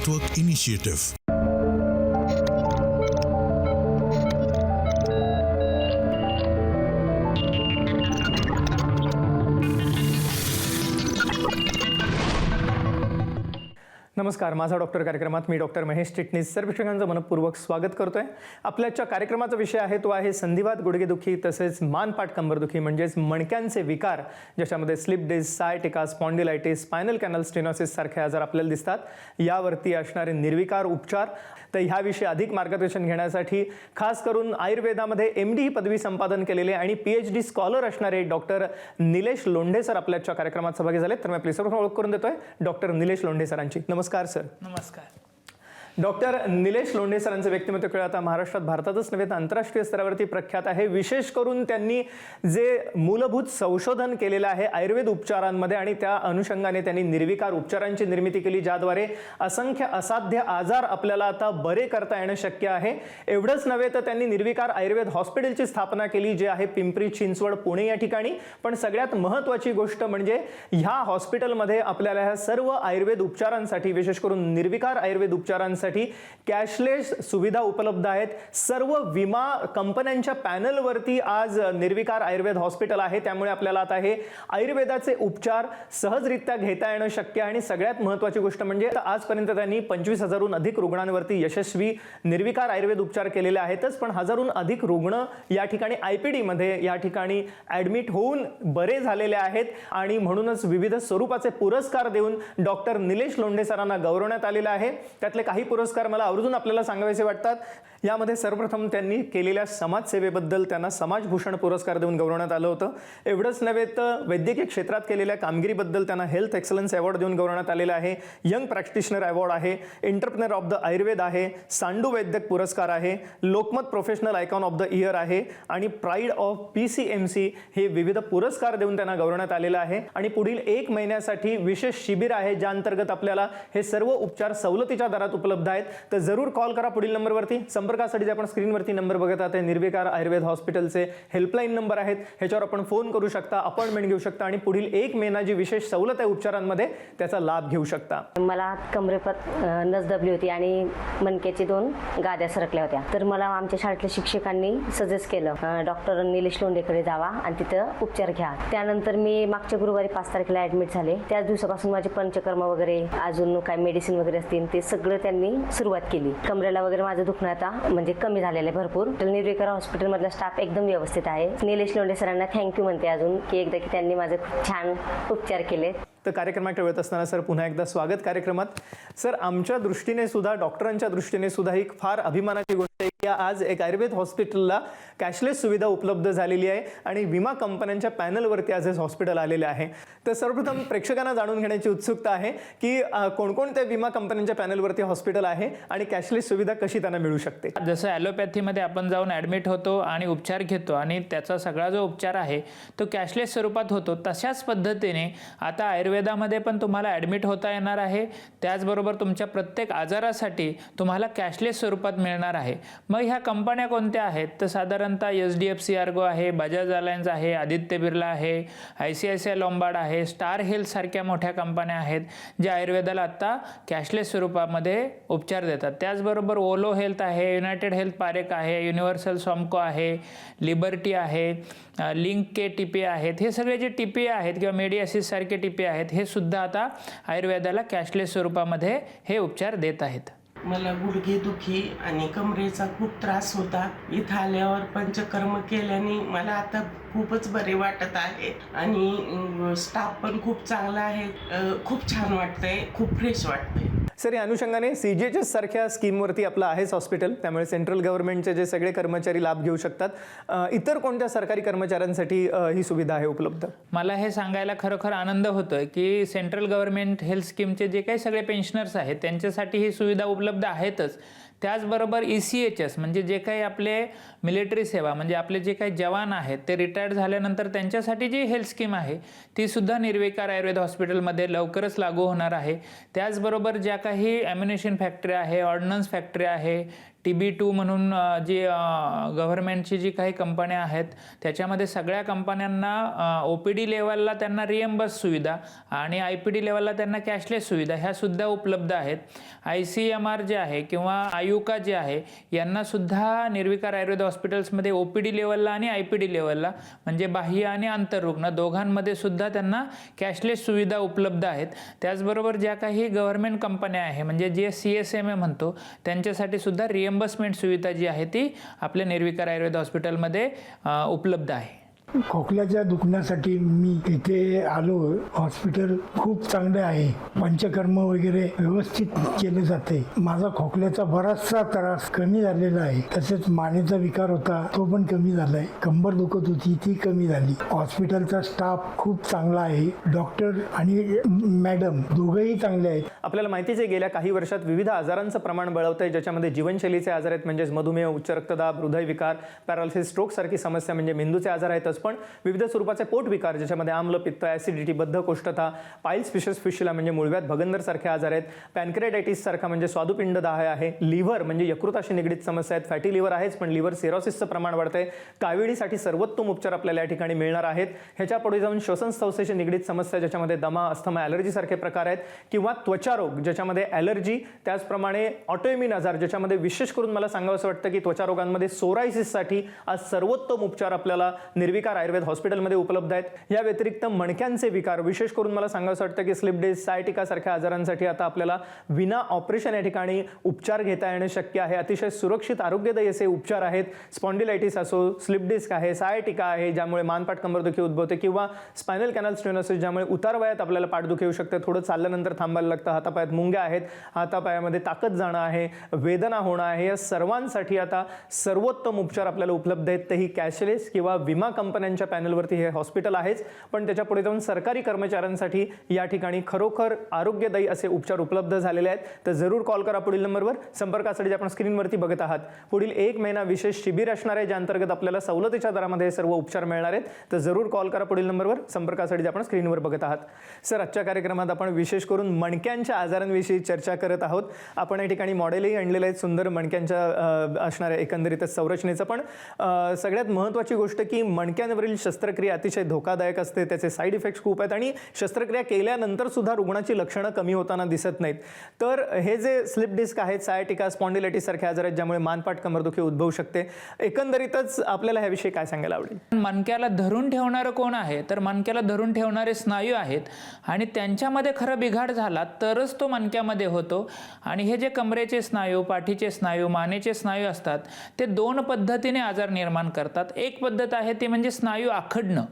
Network initiative. नमस्कार, माझा doctor कार्यक्रमात मी डॉक्टर महेश चिटणीस सर्व प्रेक्षकांचं मनपूर्वक स्वागत करतोय. आपल्याच्या कार्यक्रमाचा विषय आहे तो आहे संधिवात, गुडघेदुखी तसेच मानपाट कंबरदुखी म्हणजेच मणक्यांचे विकार, ज्याच्यामध्ये slip disc, sciatica, spondylitis, spinal canal stenosis सारखे आजार आपल्याला दिसतात. यावरती असणारे निर्विकार उपचार. तर ह्याविषयी अधिक मार्गदर्शन घेण्यासाठी खास करून आयुर्वेदामध्ये MD ही पदवी संपादन केलेले आणि PhD स्कॉलर असणारे डॉक्टर निलेश लोंढे सर आपल्याच्या कार्यक्रमात सहभागी झाले. तर मी आपली सर्व ओळख करून देतोय डॉक्टर निलेश लोंढे सरांची. नमस्कार सर. नमस्कार. डॉक्टर निलेश लोंढे सरांचं व्यक्तिमत्व कळलं आता महाराष्ट्रात, भारतातच नव्हे तर आंतरराष्ट्रीय स्तरावरती प्रख्यात आहे. विशेष करून त्यांनी जे मूलभूत संशोधन केलेलं आहे आयुर्वेद उपचारांमध्ये आणि त्या अनुषंगाने त्यांनी निर्विकार उपचारांची निर्मिती केली, ज्याद्वारे असंख्य असाध्य आजार आपल्याला आता बरे करता येणं शक्य आहे. एवढंच नव्हे तर त्यांनी निर्विकार आयुर्वेद हॉस्पिटलची स्थापना केली, जे आहे पिंपरी चिंचवड पुणे या ठिकाणी. पण सगळ्यात महत्त्वाची गोष्ट म्हणजे ह्या हॉस्पिटलमध्ये आपल्याला ह्या सर्व आयुर्वेद उपचारांसाठी, विशेष करून निर्विकार आयुर्वेद उपचारांसाठी कॅशलेस सुविधा उपलब्ध आहेत. सर्व विमा कंपन्यांच्या पॅनलवरती आज निर्विकार आयुर्वेद हॉस्पिटल आहे. त्यामुळे आपल्याला आता हे आयुर्वेदाचे उपचार सहजरित्या घेता येणं शक्य आहे. आणि सगळ्यात महत्त्वाची गोष्ट म्हणजे आजपर्यंत त्यांनी 25,000हून अधिक रुग्णांवरती यशस्वी निर्विकार आयुर्वेद उपचार केलेले आहेतच, पण हजारहून अधिक रुग्ण या ठिकाणी IPD मध्ये या ठिकाणी ॲडमिट होऊन बरे झालेले आहेत. आणि म्हणूनच विविध स्वरूपाचे पुरस्कार देऊन डॉक्टर निलेश लोंढे सरांना गौरवण्यात आलेलं आहे. त्यातले काही पुरस्कार मला आवर्जून आपल्याला सांगावेसे वाटतात. यामध्ये सर्वप्रथम त्यांनी केलेल्या समाजसेवेबद्दल त्यांना समाजभूषण पुरस्कार देऊन गौरवण्यात आलं होतं. एवढंच नव्हे तर वैद्यकीय क्षेत्रात केलेल्या कामगिरीबद्दल त्यांना हेल्थ एक्सलन्स अवॉर्ड देऊन गौरवण्यात आलेला आहे. यंग प्रॅक्टिशनर अवॉर्ड आहे, एंटरप्रेनर ऑफ द आयुर्वेद आहे, सांडू वैद्यक पुरस्कार आहे, Lokmat professional icon of the year आहे आणि प्राईड ऑफ PCMC हे विविध पुरस्कार देऊन त्यांना गौरवण्यात आलेलं आहे. आणि पुढील 1 महिन्यासाठी विशेष शिबिर आहे, ज्या अंतर्गत आपल्याला हे सर्व उपचार सवलतीच्या दरात उपलब्ध आहेत. तर जरूर कॉल करा पुढील नंबरवरती. संपर्कासाठी जे आपण स्क्रीनवरती नंबर बघत आहात, निर्विकार आयुर्वेद हॉस्पिटलचे हेल्पलाईन नंबर आहेत. ह्याच्यावर आपण फोन करू शकता, अपॉइंटमेंट घेऊ शकता आणि पुढील 1 महिना जी विशेष सवलत आहे उपचारांमध्ये त्याचा लाभ घेऊ शकता. मला कमरेपत नस दबली होती आणि मणक्याची 2 गाद्या सरकल्या होत्या. तर मला आमच्या शाळेतल्या शिक्षकांनी सजेस्ट केलं डॉक्टर निलेश लोंढेकडे जावा आणि तिथं उपचार घ्या. त्यानंतर मी मागच्या गुरुवारी 5 तारखेला ॲडमिट झाले. त्याच दिवसापासून माझे पंचकर्म वगैरे अजून काय मेडिसिन वगैरे असतील ते सगळं त्यांनी सुरुवात केली. कमरेला वगैरे माझं दुखणं आता म्हणजे कमी झालेलं आहे भरपूर. निर्विकार हॉस्पिटल मधला स्टाफ एकदम व्यवस्थित आहे. निलेश लोंढे सरांना थँक्यू म्हणते अजून की एकदा की त्यांनी माझे खूप छान उपचार केले. तर कार्यक्रमात वेळत असताना सर पुन्हा एकदा स्वागत कार्यक्रमात. सर, आमच्या दृष्टीने सुद्धा, डॉक्टरांच्या दृष्टीने सुद्धा ही फार अभिमानाची गोष्ट आहे की आज एक आयुर्वेद हॉस्पिटलला कॅशलेस सुविधा उपलब्ध झालेली आहे आणि विमा कंपन्यांच्या पॅनलवरती आज हे हॉस्पिटल आलेले आहे. तर सर्वप्रथम प्रेक्षकांना जाणून घेण्याची उत्सुकता आहे की कोणकोणत्या विमा कंपन्यांच्या पॅनलवरती हॉस्पिटल आहे आणि कॅशलेस सुविधा कशी त्यांना मिळू शकते. जसं ॲलोपॅथीमध्ये आपण जाऊन ॲडमिट होतो आणि उपचार घेतो आणि त्याचा सगळा जो उपचार आहे तो कॅशलेस स्वरूपात होतो, तशाच पद्धतीने आता आयुर्वेदामध्ये पण तुम्हाला ॲडमिट होता येणार आहे. त्याचबरोबर तुमच्या प्रत्येक आजारासाठी तुम्हाला कॅशलेस स्वरूपात मिळणार आहे. मग ह्या कंपन्या कोणत्या आहेत तर साधारणतः HDFC आर्गो आहे, बजाज अलायन्स आहे, आदित्य बिर्ला आहे, ICICI लॉम्बार्ड आहे, स्टार हेल्थ सारख्या मोठ्या कंपन्या आहेत ज्या आयुर्वेदाला आत्ता कॅशलेस स्वरूपामध्ये उपचार देतात. त्याचबरोबर ओलो हेल्थ आहे, युनायटेड हेल्थ पारेख आहे, युनिव्हर्सल सॉम्को आहे, लिबर्टी आहे, लिंक के TPA आहेत. हे सगळे जे TPA आहेत किंवा मेडियासिस सारखे TPA आहेत हे सुद्धा आता आयुर्वेदाला कॅशलेस स्वरूपामध्ये हे उपचार देत आहेत. मला गुडघेदुखी आणि कमरेचा खूप त्रास होता. इथं आल्यावर पंचकर्म केल्याने मला आता खूपच बरे वाटत आहे आणि स्टाफ पण खूप चांगला आहे. खूप छान वाटतंय, खूप फ्रेश वाटतंय. सर, या अनुषंगाने CGHS सारख्या स्कीमवरती आपलं आहेच हॉस्पिटल, त्यामुळे सेंट्रल गव्हर्नमेंटचे जे सगळे कर्मचारी लाभ घेऊ शकतात. इतर कोणत्या सरकारी कर्मचाऱ्यांसाठी ही सुविधा आहे उपलब्ध? मला हे सांगायला खरोखर आनंद होतोय की सेंट्रल गव्हर्नमेंट हेल्थ स्कीमचे जे काही सगळे पेन्शनर्स आहेत त्यांच्यासाठी ही सुविधा उपलब्ध आहेतच. त्याचबरोबर ECHS म्हणजे जे काही आपले मिलिटरी सेवा म्हणजे आपले जे काही जवान आहेत ते रिटायर्ड झाल्यानंतर त्यांच्यासाठी जी हेल्थ स्कीम आहे ती सुद्धा निर्विकार आयुर्वेद हॉस्पिटलमध्ये लवकरच लागू होणार आहे. त्याचबरोबर ज्या काही ॲम्युनेशन फॅक्टरी आहे, ऑर्डनन्स फॅक्टरी आहे, TB2 म्हणून जी गव्हर्नमेंटची जी काही कंपन्या आहेत त्याच्यामध्ये सगळ्या कंपन्यांना OPD लेवलला त्यांना रिएम्बर्स सुविधा आणि IPD लेवलला त्यांना कॅशलेस सुविधा ह्या सुद्धा उपलब्ध आहेत. ICMR जे आहे किंवा आयुका जे आहे यांना सुद्धा निर्विकार आयुर्वेद हॉस्पिटल्समध्ये OPD लेवलला आणि IPD लेवलला म्हणजे बाह्य आणि आंतररुग्ण दोघांमध्ये सुद्धा त्यांना कॅशलेस सुविधा उपलब्ध आहेत. त्याचबरोबर ज्या काही गव्हर्नमेंट कंपन्या आहे म्हणजे जे CSMA म्हणतो त्यांच्यासाठी सुद्धा रिएम्बर्समेंट सुविधा जी आहे ती आपल्या निर्विकार आयुर्वेद हॉस्पिटलमध्ये उपलब्ध आहे. खोकल्याच्या दुखण्यासाठी मी इथे आलो. हॉस्पिटल खूप चांगले आहे. पंचकर्म वगैरे व्यवस्थित केले जाते. माझा खोकल्याचा बराचसा त्रास कमी झालेला आहे. तसेच मानेचा विकार होता तो पण कमी झालाय. कंबर दुखत होती ती कमी झाली. हॉस्पिटलचा स्टाफ खूप चांगला आहे. डॉक्टर आणि मॅडम दोघंही चांगले आहेत. आपल्याला माहितीच आहे गेल्या काही वर्षात विविध आजारांचं प्रमाण बळवतंय ज्याच्यामध्ये जीवनशैलीचे आजार आहेत म्हणजेच मधुमेह, उच्च रक्तदाब, हृदयविकार, पॅरालिसिस, स्ट्रोक सारखी समस्या म्हणजे मेंदूचे आजार आहेतच पण विविध स्वरूपाचे पोटविकार ज्याच्यामध्ये आम्ल, पित्त, ॲसिडिटी, बद्धकोष्ठता, पाइल्स फिशस फिशिला म्हणजे मूळव्याध, भगंदर सारखे आजार आहेत. पॅनक्रियाटायटिस सारखा म्हणजे स्वादुपिंड दाह आहे. लिव्हर म्हणजे यकृताशी निगडीत समस्या आहेत. फॅटी लिव्हर आहेच पण लिव्हर सिरोसिसचं प्रमाण वाढतंय. काविळीसाठी सर्वोत्तम उपचार आपल्याला या ठिकाणी मिळणार आहेत. ह्याच्या पुढे जाऊन श्वसन संस्थेशी निगडीत समस्या ज्याच्यामध्ये दमा, अस्थमा, ॲलर्जी सारखे प्रकार आहेत किंवा त्वचारोग ज्याच्यामध्ये ॲलर्जी, त्याचप्रमाणे ऑटोइम्युन आजार ज्याच्यामध्ये विशेष करून मला सांगावंसं वाटतं की त्वचारोगांमध्ये सोरायसिससाठी आज सर्वोत्तम उपचार आपल्याला निर्विकार आयुर्वेद हॉस्पिटलमध्ये उपलब्ध आहेत. या व्यतिरिक्त मणक्यांचे विकार विशेष करून मला सांगावंसं वाटतं की स्लिप डिस्क, सायटिका सारख्या आजारांसाठी आता आपल्याला विना ऑपरेशन या ठिकाणी उपचार घेता येणे शक्य आहे. अतिशय सुरक्षित आरोग्यदायी असे उपचार आहेत. स्पॉन्डिलायटिस असो, स्लिप डिस्क आहे, सायटिका आहे ज्यामुळे मानपाट कंबरदुखी उद्भवते किंवा स्पायनल कॅनल स्टेनोसिस ज्यामुळे उतार वयात आपल्याला पाठदुखी येऊ शकते. थोडं चालल्यानंतर थांबायला लागतं. हातापायात मुंग्या आहेत, हातापायामध्ये ताकद जाणं आहे, वेदना होणं आहे, या सर्वांसाठी आता सर्वोत्तम उपचार आपल्याला उपलब्ध आहेत. तेही कॅशलेस किंवा विमा कंपन्यांच्या पॅनलवरती हे हॉस्पिटल आहेच पण त्याच्या पुढे जाऊन सरकारी कर्मचाऱ्यांसाठी या ठिकाणी खरोखर आरोग्यदायी असे उपचार उपलब्ध झालेले आहेत. तर जरूर कॉल करा पुढील नंबरवर. संपर्कासाठी आपण स्क्रीनवरती बघत आहात. पुढील 1 महिना विशेष शिबिर असणार आहे ज्या अंतर्गत आपल्याला सवलतीच्या दरामध्ये सर्व उपचार मिळणार आहेत. तर जरूर कॉल करा पुढील नंबरवर. संपर्कासाठी आपण स्क्रीनवर बघत आहात. सर, आजच्या कार्यक्रमात आपण विशेष करून मणक्यांच्या आजारांविषयी चर्चा करत आहोत. आपण या ठिकाणी मॉडेलही आणलेलं आहे सुंदर मणक्यांच्या असणाऱ्या एकंदरीतच संरचनेचं पण सगळ्यात महत्त्वाची गोष्ट की मणक्यांवरील शस्त्रक्रिया अतिशय धोकादायक असते. त्याचे साईड इफेक्ट्स खूप आहेत आणि शस्त्रक्रिया केल्यानंतर सुद्धा रुग्णाची लक्षणं कमी होताना दिसत नाहीत. तर हे जे स्लिप डिस्क आहेत, सायटिका, स्पॉन्डिलायटिस सारखे आजार आहेत ज्यामुळे मानपाट कंबरदुखी उद्भवू शकते. एकंदरीतच आपल्याला ह्याविषयी काय सांगायला आवडेल? मणक्याला धरून ठेवणारं कोण आहे तर मणक्याला धरून ठेवणारे स्नायू आहेत आणि त्यांच्यामध्ये खरं बिघाड झाला तरच तो मणक्यामध्ये होतो. आणि हे जे कमरेचे स्नायू, पाठीचे स्नायू, मानेचे स्नायू असतात ते 2 पद्धतीने आजार निर्माण करतात. एक पद्धत आहे ती म्हणजे स्नायू आखडणं.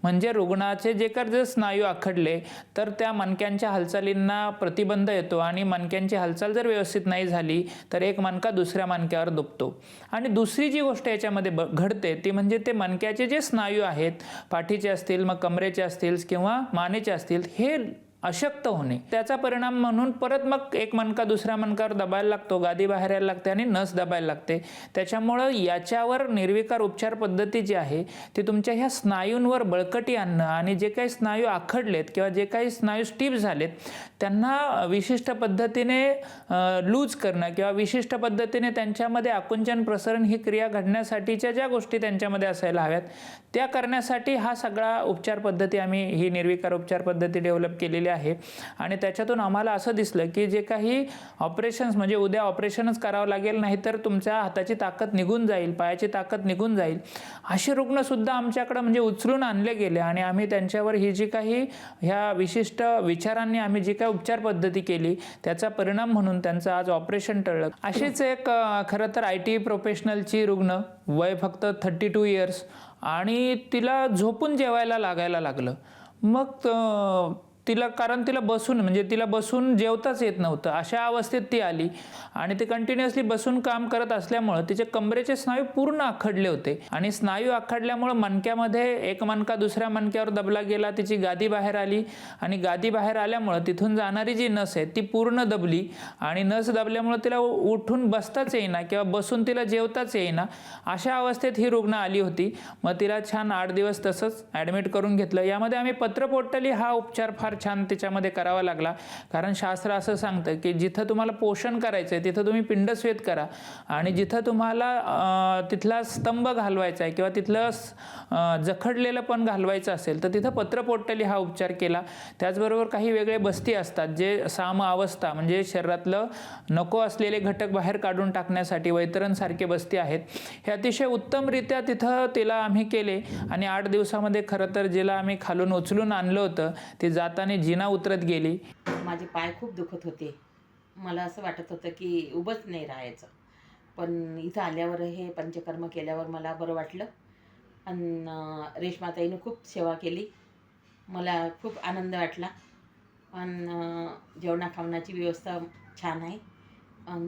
म्हणजे रुग्णाचे जर स्नायू आखडले तर त्या मणक्यांच्या हालचालींना प्रतिबंध येतो आणि मणक्यांची हालचाल जर व्यवस्थित नाही झाली तर एक मणका दुसऱ्या मणक्यावर दुखतो. आणि दुसरी जी गोष्ट याच्यामध्ये घडते ती म्हणजे ते मणक्याचे जे स्नायू आहेत, पाठीचे असतील, मग कमरेचे असतील किंवा मानेचे असतील, हे अशक्त होणे. त्याचा परिणाम म्हणून परत मग एक मणका दुसऱ्या मणक्यावर दबायला लागतो, गादी बाहेर यायला लागते आणि नस दबायला लागते. त्याच्यामुळं याच्यावर निर्विकार उपचार पद्धती जी आहे ती तुमच्या ह्या स्नायूंवर बळकटी आणणं आणि जे काही स्नायू आखडलेत किंवा जे काही स्नायू स्टिफ झालेत त्यांना विशिष्ट पद्धतीने लूज करणं किंवा विशिष्ट पद्धतीने त्यांच्यामध्ये आकुंचन प्रसरण ही क्रिया घडण्यासाठीच्या ज्या गोष्टी त्यांच्यामध्ये असायला हव्यात त्या करण्यासाठी हा सगळा उपचार पद्धती ही निर्विकार उपचार पद्धती डेव्हलप केलेली आहे. आणि त्याच्यातून आम्हाला असं दिसलं की जे काही ऑपरेशन्स म्हणजे उद्या ऑपरेशनच करावं लागेल नाही तर तुमच्या हाताची ताकद निघून जाईल, पायाची ताकद निघून जाईल, असे रुग्णसुद्धा आमच्याकडं म्हणजे उचलून आणले गेले आणि आम्ही त्यांच्यावर ही जी काही ह्या विशिष्ट विचारांनी आम्ही जी काही उपचार पद्धती केली त्याचा परिणाम म्हणून त्यांचं आज ऑपरेशन टळलं. अशीच एक खरं तर IT प्रोफेशनलची रुग्ण, वय फक्त 32 इयर्स आणि तिला झोपून जेवायला लागायला लागलं. मग कारण तिला बसून जेवताच येत नव्हतं. अशा अवस्थेत ती आली आणि ती कंटिन्युअसली बसून काम करत असल्यामुळं तिचे कमरेचे स्नायू पूर्ण आखडले होते आणि स्नायू आखडल्यामुळं मणक्यामध्ये एक मणका दुसऱ्या मणक्यावर दबला गेला, तिची गादी बाहेर आली आणि गादी बाहेर आल्यामुळं तिथून जाणारी जी नस आहे ती पूर्ण दबली आणि नस दबल्यामुळं तिला उठून बसताच येईना किंवा बसून तिला जेवताच येईना. अशा अवस्थेत ही रुग्ण आली होती. मग तिला छान 8 दिवस तसंच ॲडमिट करून घेतलं. यामध्ये आम्ही पत्रपोर्टली हा उपचार फार फेरफार छान त्याच्यामध्ये करावा लागला. कारण शास्त्र असं सांगतं की जिथं तुम्हाला पोषण करायचं आहे तिथं तुम्ही पिंडस्वेद करा, आणि जिथं तुम्हाला तिथला स्तंभ घालवायचा आहे किंवा तिथलं जखडलेलं पण घालवायचं असेल तर तिथं पत्रपोटली हा उपचार केला. त्याचबरोबर काही वेगळे बस्ती असतात जे साम अवस्था म्हणजे शरीरातलं नको असलेले घटक बाहेर काढून टाकण्यासाठी वैतरणसारखे बस्ती आहेत. हे अतिशय उत्तमरित्या तिथं तिला आम्ही केले आणि 8 दिवसामध्ये खरं तर जिला आम्ही खालून उचलून आणलं होतं ती जाताना जिना उतरत गेली. माझे पाय खूप दुखत होते. मला असं वाटत होतं की उभंच नाही राहायचं. पण इथं आल्यावर हे पंचकर्म केल्यावर मला बरं वाटलं आणि रेश्माताईने खूप सेवा केली. मला खूप आनंद वाटला. आणि जेवणा खावण्याची व्यवस्था छान आहे.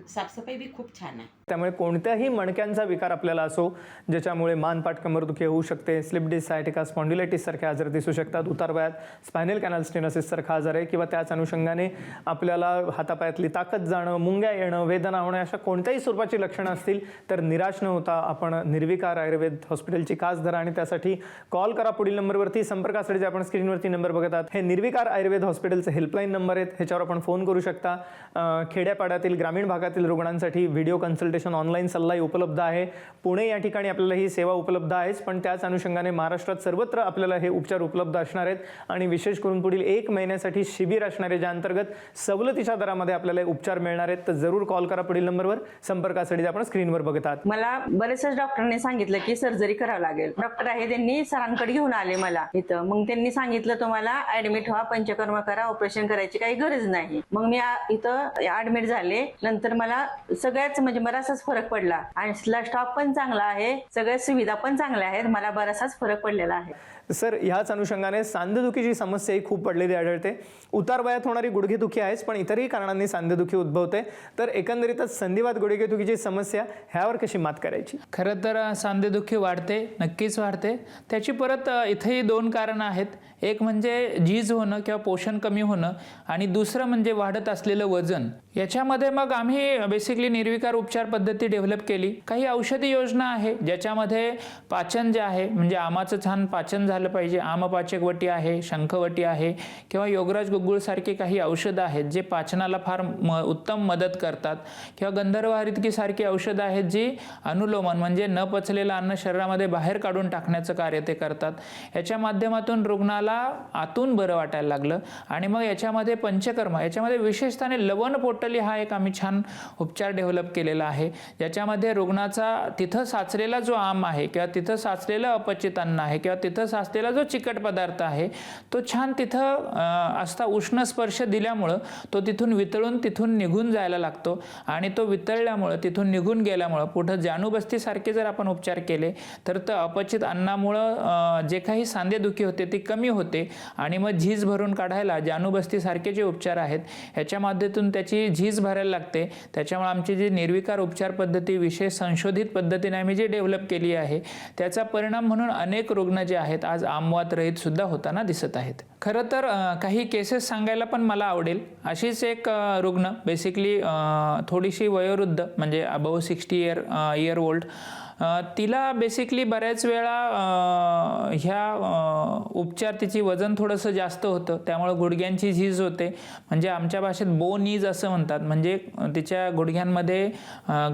साफसफाई बी खूप छान आहे. त्यामुळे कोणत्याही मणक्यांचा विकार आपल्याला असो ज्याच्यामुळे मानपाट कंबरदुखी होऊ शकते, स्लिप डिस्क, सायटिका, स्पॉन्डिलायटिस सारखे आजार दिसू शकतात, उतार वयात स्पायनल कॅनल स्टेनोसिस सारखा आजार आहे, किंवा त्याच अनुषंगाने आपल्याला हातापायातली ताकद जाणं, मुंग्या येणं, वेदना होणं, अशा कोणत्याही स्वरूपाची लक्षणं असतील तर निराश न होता आपण निर्विकार आयुर्वेद हॉस्पिटलची कास धरा आणि त्यासाठी कॉल करा. पुढील नंबरवरती संपर्कासाठी आपण स्क्रीनवरती नंबर बघत आहात. हे निर्विकार आयुर्वेद हॉस्पिटलचे हेल्पलाईन नंबर आहेत, ह्याच्यावर आपण फोन करू शकता. खेड्यापाड्यातील ग्रामीण भागातील रुग्णांसाठी व्हिडिओ कन्सल्टेशन, ऑनलाईन सल्लाही उपलब्ध आहे. पुणे या ठिकाणी आपल्याला ही सेवा उपलब्ध आहेच, पण त्याच अनुषंगाने महाराष्ट्रात सर्वत्र आपल्याला हे उपचार उपलब्ध असणार आहेत. आणि विशेष करून पुढील 1 महिन्यासाठी शिबिर असणार आहे, ज्या अंतर्गत सवलतीच्या दरामध्ये आपल्याला उपचार मिळणार आहेत. तर जरूर कॉल करा पुढील नंबरवर संपर्कासाठी आपण स्क्रीनवर बघत आहात. मला बरेचसे डॉक्टरांनी सांगितलं की सर्जरी करावं लागेल. डॉक्टर आहे त्यांनी सरांकडे घेऊन आले मला इथं. मग त्यांनी सांगितलं तुम्हाला ऍडमिट व्हा, पंचकर्म करा, ऑपरेशन करायची काही गरज नाही. मग मी इथं ऍडमिट झाले. नंतर मला सगळ्याच म्हणजे बराचसाच फरक पडला आणि स्टाफ पण चांगला आहे, सगळ्या सुविधा पण चांगल्या आहेत. मला बराचसाच फरक पडलेला आहे. सर, ह्याच अनुषंगाने सांधेदुखीची समस्या ही खूप पडलेली आढळते. उतार वयात होणारी गुडघेदुखी आहेच, पण इतरही कारणांनी सांधेदुखी उद्भवते. तर एकंदरीतच संधिवात गुडघेदुखीची समस्या ह्यावर कशी मात करायची? खरं तर सांधेदुखी वाढते, नक्कीच वाढते. त्याची परत इथेही 2 कारणं आहेत. एक म्हणजे झीज होणं किंवा पोषण कमी होणं, आणि दुसरं म्हणजे वाढत असलेलं वजन. याच्यामध्ये मग आम्ही बेसिकली निर्विकार उपचार पद्धती डेव्हलप केली. काही औषधी योजना आहे ज्याच्यामध्ये पाचन जे आहे म्हणजे आमाचं छान पाचन झालं पाहिजे. आमपाचक वटी आहे, शंखवटी आहे, किंवा योगराज गुग्गुळ सारखी काही औषधं आहेत जे पाचनाला फार उत्तम मदत करतात. किंवा गंधर्व हरितकी सारखी औषधं आहेत जी अनुलोमन म्हणजे न पचलेलं अन्न शरीरामध्ये बाहेर काढून टाकण्याचं कार्य ते करतात. याच्या माध्यमातून रुग्णाला आतून बरं वाटायला लागलं. आणि मग याच्यामध्ये पंचकर्म, याच्यामध्ये विशेषतःने लवण पोटली हा एक आम्ही छान उपचार डेव्हलप केलेला आहे, ज्याच्यामध्ये रुग्णाचा तिथं साचलेला जो आम आहे किंवा तिथं साचलेलं अपचित अन्न आहे किंवा तिथं साचलेला जो चिकट पदार्थ आहे तो छान तिथं असता उष्ण स्पर्श दिल्यामुळं तो तिथून वितळून तिथून निघून जायला लागतो. आणि तो वितळल्यामुळं तिथून निघून गेल्यामुळं पुढं जाणूबस्तीसारखे जर आपण उपचार केले तर अपचित अन्नामुळं जे काही सांधेदुखी होते ती कमी होते. आणि मग झीज भरून काढायला जाणूबस्तीसारखे जे उपचार आहेत ह्याच्या माध्यमातून त्याची झीज भरायला लागते. त्याच्यामुळे आमची जी निर्विकार उपचार पद्धती विशेष संशोधित पद्धतीने आम्ही जी डेव्हलप केली आहे त्याचा परिणाम म्हणून अनेक रुग्ण जे आहेत आज आमवात रहित सुद्धा होताना दिसत आहेत. खरं तर काही केसेस सांगायला पण मला आवडेल. अशीच एक रुग्ण बेसिकली थोडीशी वयोवृद्ध म्हणजे अबव 60 इयर ओल्ड, तिला बेसिकली बऱ्याच वेळा ह्या उपचार तिची वजन थोडंसं जास्त होतं त्यामुळं गुडघ्यांची झीज होते. म्हणजे आमच्या भाषेत बोनीज असं म्हणतात. म्हणजे तिच्या गुडघ्यांमध्ये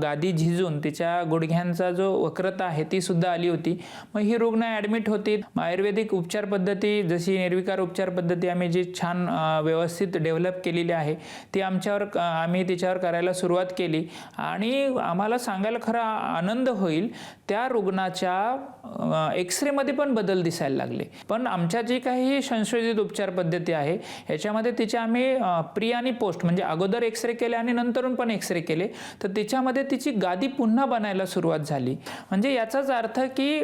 गादी झिजून तिच्या गुडघ्यांचा जो वक्रता आहे ती सुद्धा आली होती. मग ही रुग्ण ॲडमिट होती. आयुर्वेदिक उपचार पद्धती जशी निर्विकार उपचार पद्धती आम्ही जी छान व्यवस्थित डेव्हलप केलेली आहे ती आम्ही तिच्यावर करायला सुरुवात केली. आणि आम्हाला सांगायला खरा आनंद होईल त्या रुग्णाच्या एक्सरेमध्ये पण बदल दिसायला लागले. पण आमच्या जी काही संशोधित उपचार पद्धती आहे याच्यामध्ये तिचे आम्ही प्री आणि पोस्ट म्हणजे अगोदर एक्सरे केले आणि नंतरून पण एक्सरे केले तर तिच्यामध्ये तिची गादी पुन्हा बनायला सुरुवात झाली. म्हणजे याचाच अर्थ की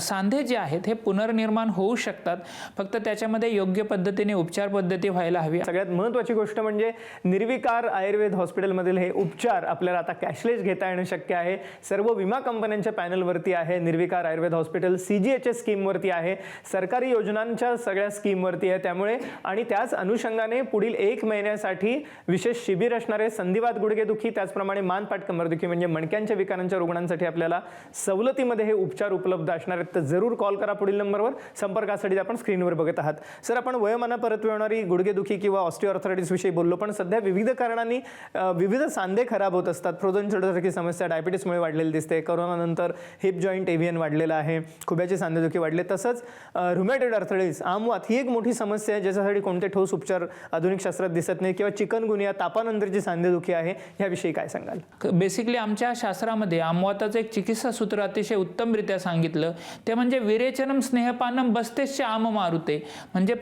सांधे जे आहेत हे पुनर्निर्माण होऊ शकतात, फक्त त्याच्यामध्ये योग्य पद्धतीने उपचार पद्धती व्हायला हवी. सगळ्यात महत्त्वाची गोष्ट म्हणजे निर्विकार आयुर्वेद हॉस्पिटलमधील हे उपचार आपल्याला आता कॅशलेस घेता येणं शक्य आहे. सर्व विमा कंपन्या विमानतज्ञांच्या पॅनलवरती आहे, निर्विकार आयुर्वेद हॉस्पिटल CGHS स्कीमवरती आहे, सरकारी योजनांच्या सगळ्या स्कीमवरती आहे. त्यामुळे आणि त्याच अनुषंगाने पुढील 1 महिन्यासाठी विशेष शिबिर असणार आहे. संधिवात, गुडघेदुखी, त्याचप्रमाणे मानपाट कंबरदुखी म्हणजे मणक्यांच्या विकारांच्या रुग्णांसाठी आपल्याला सवलतीमध्ये हे उपचार उपलब्ध असणार आहेत. तर जरूर कॉल करा पुढील नंबरवर. संपर्कासाठी आपण स्क्रीनवर बघत आहात. सर, आपण वयोमाना परत येणारी गुडघेदुखी किंवा ऑस्टिओआर्थरायटिस विषयी बोललो, पण सध्या विविध कारणांनी विविध सांधे खराब होत असतात. फ्रोझन शोल्डरसारखी समस्या डायबिटीसमुळे वाढलेली दिसते. कोरोनानंतर हिप जॉईंट एव्हियन वाढलेला आहे, खुब्याचे सांधेदुखी वाढले, तसंच रुमॅटॉइड आर्थरायटिस, आमवात ही एक मोठी समस्या आहे ज्याच्यासाठी कोणते ठोस उपचार आधुनिक शास्त्रात दिसत नाही, किंवा चिकनगुनिया, तापानंतरची सांधेदुखी आहे, याविषयी काय सांगाल? बेसिकली आमच्या शास्त्रामध्ये आमवाताचं एक चिकित्सा सूत्र अतिशय उत्तमरित्या सांगितलं, ते म्हणजे विरेचनम स्नेहपानम बस्तेश्च आम मारुते. म्हणजे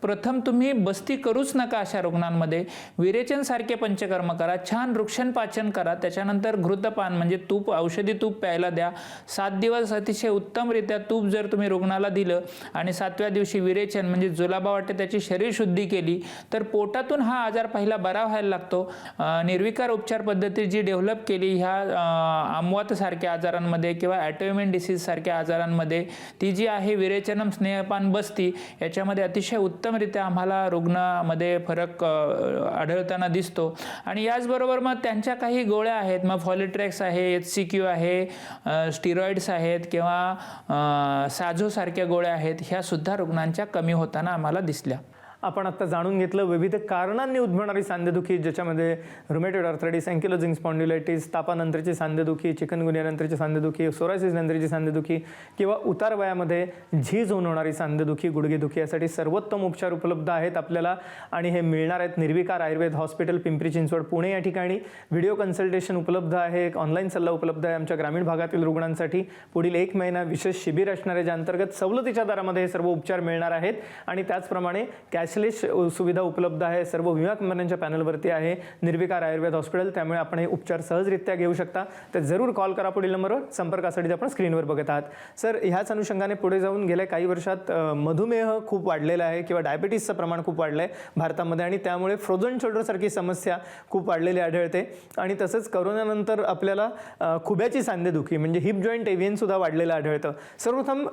प्रथम तुम्ही बस्ती करूच नका अशा रुग्णांमध्ये. विरेचन सारखे पंचकर्म करा, छान वृक्षण पाचन करा, त्याच्यानंतर घृतपान म्हणजे तूप, औषधी तूप प्यायला द्या. 7 दिवस अतिशय उत्तमरित्या तूप जर तुम्ही रुग्णाला दिलं आणि 7व्या दिवशी विरेचन म्हणजे जुलाबा वाटते त्याची शरीर शुद्धी केली, तर पोटातून हा आजार पहिला बरा व्हायला लागतो. निर्विकार उपचार पद्धती जी डेव्हलप केली ह्या आमवात सारख्या आजारांमध्ये किंवा ॲटोइम्युन डिसीज सारख्या आजारांमध्ये, ती जी आहे विरेचनम स्नेहपान बस्ती, याच्यामध्ये अतिशय उत्तमरित्या आम्हाला रुग्णामध्ये फरक आढळताना दिसतो. आणि याचबरोबर मग त्यांच्या काही गोळ्या आहेत, मग फॉलिट्रेक्स आहे, HCQ आहे, स्टिरॉइड्स आहेत किंवा साझो सारख्या गोळ्या आहेत, ह्या सुद्धा रुग्णांच्या कमी होताना आम्हाला दिसल्या. आपण आता जाणून घेतलं विविध कारणांनी उद्भवणारी सांधेदुखी, ज्याच्यामध्ये रुमॅटॉइड आर्थरायटिस, अँकिलोजिंग स्पॉन्डिलायटिस, तापानंतरची सांधेदुखी, चिकनगुनियानंतरची सांधेदुखी, सोरायसिस नंतरची सांधेदुखी किंवा उतार वयामध्ये झीज होऊन होणारी सांधेदुखी, गुडघेदुखी, यासाठी सर्वोत्तम उपचार उपलब्ध आहेत आपल्याला. आणि हे मिळणार आहेत निर्विकार आयुर्वेद हॉस्पिटल, पिंपरी चिंचवड, पुणे या ठिकाणी. व्हिडिओ कन्सल्टेशन उपलब्ध आहे, एक ऑनलाईन सल्ला उपलब्ध आहे आमच्या ग्रामीण भागातील रुग्णांसाठी. पुढील 1 महिना विशेष शिबिर असणार आहे, ज्या अंतर्गत सवलतीच्या दरामध्ये हे सर्व उपचार मिळणार आहेत. आणि त्याचप्रमाणे कॅशलेस सुविधा उपलब्ध आहे, सर्व विमा कंपन्यांच्या पॅनलवरती आहे निर्विकार आयुर्वेद हॉस्पिटल. त्यामुळे आपण हे उपचार सहजरित्या घेऊ शकता. तर जरूर कॉल करा पुढील नंबरवर. संपर्कासाठी आपण स्क्रीनवर बघत आहात. सर, ह्याच अनुषंगाने पुढे जाऊन गेल्या काही वर्षात मधुमेह खूप वाढलेला आहे किंवा डायबिटीसचं प्रमाण खूप वाढलं आहे भारतामध्ये, आणि त्यामुळे फ्रोझन शोल्डरसारखी समस्या खूप वाढलेली आढळते. आणि तसंच करोनानंतर आपल्याला खुब्याची सांधेदुखी म्हणजे हिप जॉईंट एव्हियन सुद्धा वाढलेलं आढळतं. सर्वप्रथम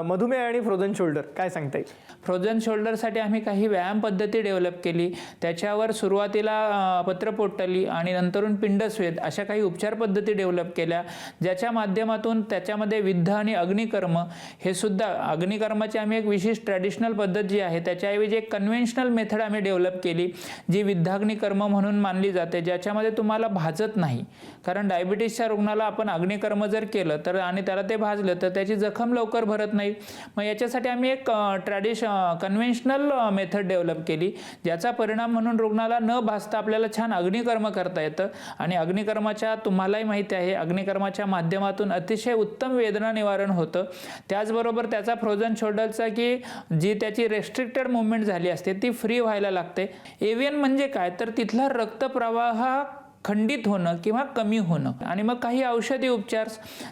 मधुमेह आणि फ्रोझन शोल्डर काय सांगता येईल? फ्रोझन शोल्डरसाठी आम्ही काही व्यायाम पद्धती डेव्हलप केली. त्याच्यावर सुरुवातीला पत्रपोटली आणि नंतरून पिंडस्वेद अशा काही उपचार पद्धती डेव्हलप केल्या, ज्याच्या माध्यमातून त्याच्यामध्ये विद्ध आणि अग्निकर्म हे सुद्धा, अग्निकर्माची आम्ही एक विशेष ट्रॅडिशनल पद्धत जी आहे त्याच्याऐवजी एक कन्व्हेन्शनल मेथड आम्ही डेव्हलप केली, जी विद्धाग्निकर्म म्हणून मानली जाते, ज्याच्यामध्ये तुम्हाला भाजत नाही. कारण डायबिटीसच्या रुग्णाला आपण अग्निकर्म जर केलं तर आणि त्याला ते भाजलं तर त्याची जखम लवकर भरत नाही. मग याच्यासाठी आम्ही एक कन्व्हेन्शनल मेथड डेव्हलप केली, ज्याचा परिणाम म्हणून रुग्णाला न भाजता आपल्याला छान अग्निकर्म करता येतं. आणि अग्निकर्माच्या, तुम्हालाही माहिती आहे, अग्निकर्माच्या माध्यमातून अतिशय उत्तम वेदना निवारण होतं. त्याचबरोबर त्याचा फ्रोझन शोल्डरचा की जी त्याची रेस्ट्रिक्टेड मुवमेंट झाली असते ती फ्री व्हायला लागते. एव्हियन म्हणजे काय, तर तिथला रक्तप्रवाह खंडित होणं किंवा कमी होणं. आणि मग काही औषधी उपचार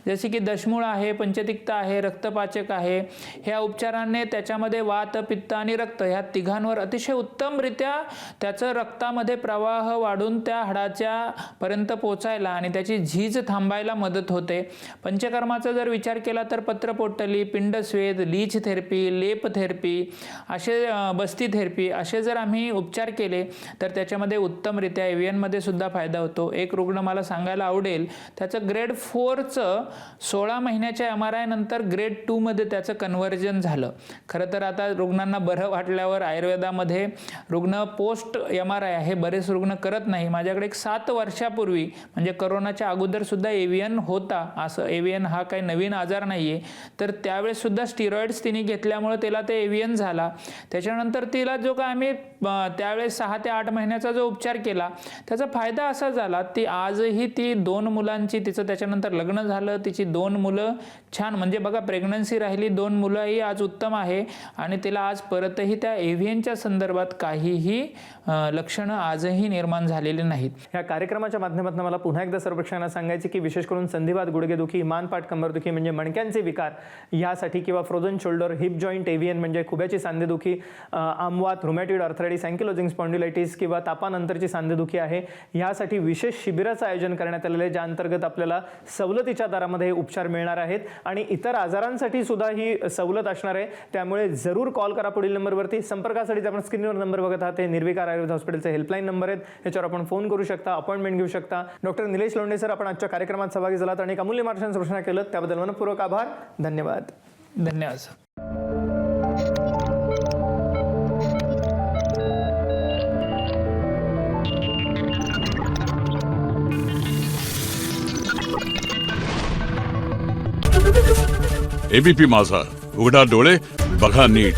जसे की दशमूळ आहे, पंचतिक्त आहे, रक्तपाचक आहे, ह्या उपचारांनी त्याच्यामध्ये वात, पित्त आणि रक्त ह्या तिघांवर अतिशय उत्तमरित्या त्याचं रक्तामध्ये प्रवाह वाढून त्या हाडाच्या पर्यंत पोचायला आणि त्याची झीज थांबायला मदत होते. पंचकर्माचा जर विचार केला तर पत्रपोटली, पिंडस्वेद, लीच थेरपी, लेप थेरपी, असे बस्ती थेरपी असे जर आम्ही उपचार केले तर त्याच्यामध्ये उत्तमरित्या एव्हियनमध्ये सुद्धा फायदा होतो. एक रुग्ण मला सांगायला आवडेल, त्याचं ग्रेड 4चं 16 महिन्याच्या MRI नंतर ग्रेड 2 मध्ये त्याचं कन्व्हर्जन झालं. खरं तर आता रुग्णांना बरं वाटल्यावर आयुर्वेदामध्ये रुग्ण पोस्ट MRI हे बरेच रुग्ण करत नाही. माझ्याकडे एक 7 वर्षापूर्वी म्हणजे करोनाच्या अगोदर सुद्धा एव्हियन होता. असं एव्हियन हा काही नवीन आजार नाहीये, तर त्यावेळेस सुद्धा स्टिरॉइड्स तिने घेतल्यामुळे तिला ते एव्हियन झाला. त्याच्यानंतर तिला जो काय आम्ही त्यावेळेस 6 ते 8 महिन्याचा जो उपचार केला त्याचा फायदा असा झाला, ती आजही ती 2 मुलांची, तिचं त्याच्यानंतर लग्न झालं, तिची 2 मुलं छान, म्हणजे बघा प्रेग्नन्सी राहिली, 2 मुलंही आज उत्तम आहे. आणि तिला आज परतही त्या एव्हियनच्या संदर्भात काहीही लक्षणं आजही निर्माण झालेली नाहीत. या कार्यक्रमाच्या माध्यमातून मला पुन्हा एकदा सर्व प्रेक्षकांना सांगायचे की विशेष करून संधिवात, गुडघेदुखी, मानपाट कंबरदुखी म्हणजे मणक्यांचे विकार यासाठी किंवा फ्रोझन शोल्डर, हिप जॉईंट एव्हियन म्हणजे खुब्याची सांधेदुखी, आमवात, रुमॅटॉइड आर्थरायटिस, अँकिलोजिंग स्पॉन्डिलायटिस किंवा तापानंतरची सांधेदुखी आहे, यासाठी विशेष शिबिराचं आयोजन करण्यात आलेलं आहे, ज्या अंतर्गत आपल्याला सवलतीच्या दरामध्ये हे उपचार मिळणार आहेत आणि इतर आजारांसाठी सुद्धा ही सवलत असणार आहे. त्यामुळे जरूर कॉल करा पुढील नंबरवरती. संपर्कासाठी आपण स्क्रीनवर नंबर बघत आहात, हे निर्विकार आयुर्वेद हॉस्पिटलचे हेल्पलाईन नंबर आहेत, याच्यावर आपण फोन करू शकता, अपॉइंटमेंट घेऊ शकता. डॉक्टर निलेश लोंढे सर, आपण आजच्या कार्यक्रमात सहभागी झालात आणि अमूल्य मार्गदर्शन सूचना केलं त्याबद्दल मनपूर्वक आभार. धन्यवाद. धन्यवाद सर. एबीपी माझा, उघडा डोळे बघा नीट.